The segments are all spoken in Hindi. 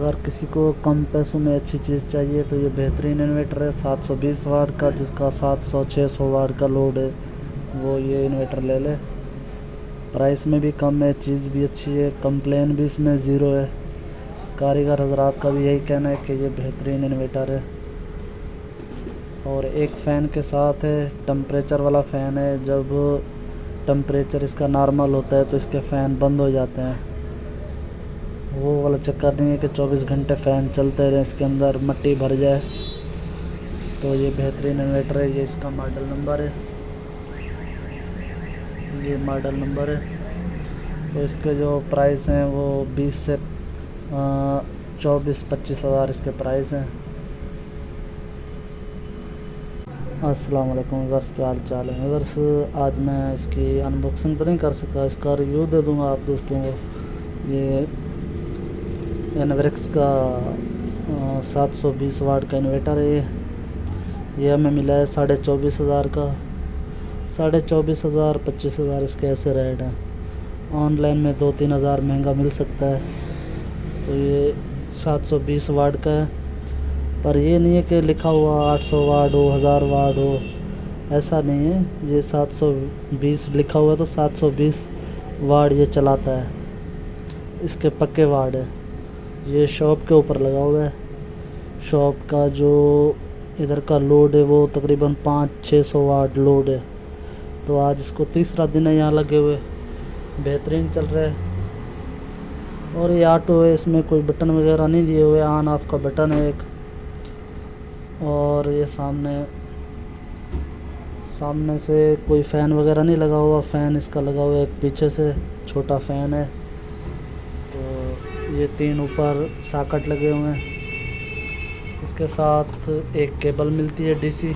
अगर किसी को कम पैसों में अच्छी चीज़ चाहिए तो ये बेहतरीन इन्वर्टर है 720 वाट का, जिसका 700-600 वाट का लोड है, वो ये इन्वर्टर ले ले। प्राइस में भी कम है, चीज़ भी अच्छी है, कंप्लेन भी इसमें ज़ीरो है। कारीगर हजरात का भी यही कहना है कि ये बेहतरीन इन्वर्टर है। और एक फ़ैन के साथ है, टेम्परेचर वाला फ़ैन है। जब टेम्परेचर इसका नॉर्मल होता है तो इसके फ़ैन बंद हो जाते हैं। वो वाला चक्कर नहीं है कि 24 घंटे फ़ैन चलते रहे, इसके अंदर मिट्टी भर जाए। तो ये बेहतरीन इन्वर्टर है। ये इसका मॉडल नंबर है, ये मॉडल नंबर है। तो इसके जो प्राइस हैं वो 20 से 24-25 हज़ार इसके प्राइस हैं। अस्सलाम वालेकुम व्यूअर्स, क्या हाल चाल है व्यूअर्स। आज मैं इसकी अनबॉक्सिंग तो नहीं कर सका, इसका रिव्यू दे दूंगा आप दोस्तों को। ये एनवरेक्स का 720 वाट का इन्वर्टर है। ये हमें मिला है 24,500 का। 24,500 25,000 इसके ऐसे रेट हैं। ऑनलाइन में 2-3 हज़ार महंगा मिल सकता है। तो ये 720 वाट का है, पर ये नहीं है कि लिखा हुआ 800 वाट हो, 1000 वाट हो, ऐसा नहीं है। ये 720 लिखा हुआ है तो 720 वाट ये चलाता है, इसके पक्के वाट है। ये शॉप के ऊपर लगा हुआ है। शॉप का जो इधर का लोड है वो तकरीबन 500-600 वाट लोड है। तो आज इसको तीसरा दिन है यहाँ लगे हुए, बेहतरीन चल रहा है। और ये ऑटो है, इसमें कोई बटन वगैरह नहीं दिए हुए, ऑन ऑफ का बटन है एक। और ये सामने से कोई फ़ैन वगैरह नहीं लगा हुआ। फ़ैन इसका लगा हुआ है एक पीछे से, छोटा फ़ैन है। तो ये 3 ऊपर सॉकेट लगे हुए हैं। इसके साथ एक केबल मिलती है डीसी,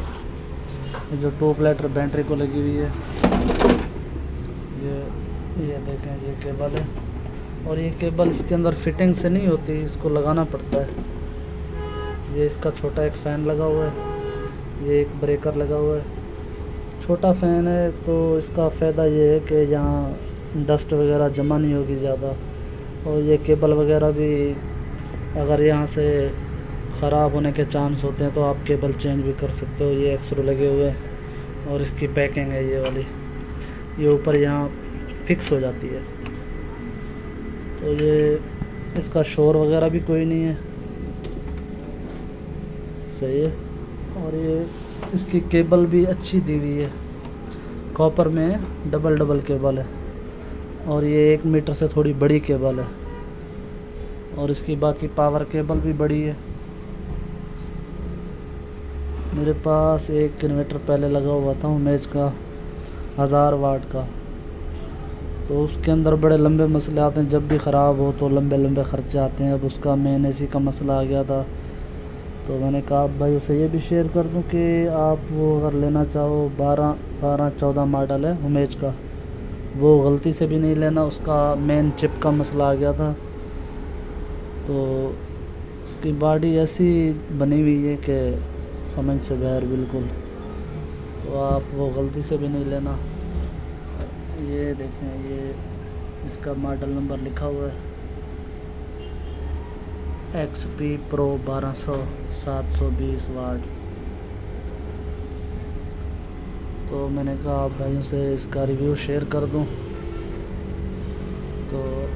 जो 2 प्लेटर बैटरी को लगी हुई है। ये देखें, ये केबल है। और ये केबल इसके अंदर फिटिंग से नहीं होती, इसको लगाना पड़ता है। ये इसका छोटा एक फ़ैन लगा हुआ है, ये एक ब्रेकर लगा हुआ है। छोटा फ़ैन है तो इसका फ़ायदा ये है कि यहाँ डस्ट वगैरह जमा नहीं होगी ज़्यादा। और ये केबल वगैरह भी अगर यहाँ से ख़राब होने के चांस होते हैं तो आप केबल चेंज भी कर सकते हो। ये एक्सरो लगे हुए हैं और इसकी पैकिंग है ये वाली, ये ऊपर यहाँ फिक्स हो जाती है। तो ये इसका शोर वगैरह भी कोई नहीं है, सही है। और ये इसकी केबल भी अच्छी दी हुई है, कॉपर में है, डबल केबल है। और ये 1 मीटर से थोड़ी बड़ी केबल है। और इसकी बाकी पावर केबल भी बड़ी है। मेरे पास एक इन्वर्टर पहले लगा हुआ था उमेज का 1000 वाट का, तो उसके अंदर बड़े लंबे मसले आते हैं। जब भी ख़राब हो तो लंबे खर्चे आते हैं। अब उसका मेन एसी का मसला आ गया था, तो मैंने कहा भाई उसे ये भी शेयर कर दूं कि आप वो अगर लेना चाहो 12-14 मॉडल है उमेज का, वो गलती से भी नहीं लेना। उसका मेन चिप का मसला आ गया था। तो उसकी बॉडी ऐसी बनी हुई है कि समझ से बाहर बिल्कुल, तो आप वो गलती से भी नहीं लेना। ये देखें, ये इसका मॉडल नंबर लिखा हुआ है XP Pro 1200 720 वाट। तो मैंने कहा आप भाइयों से इसका रिव्यू शेयर कर दूं। तो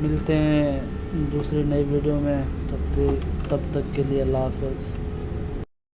मिलते हैं दूसरी नई वीडियो में, तब तक के लिए अल्लाह हाफ़िज़।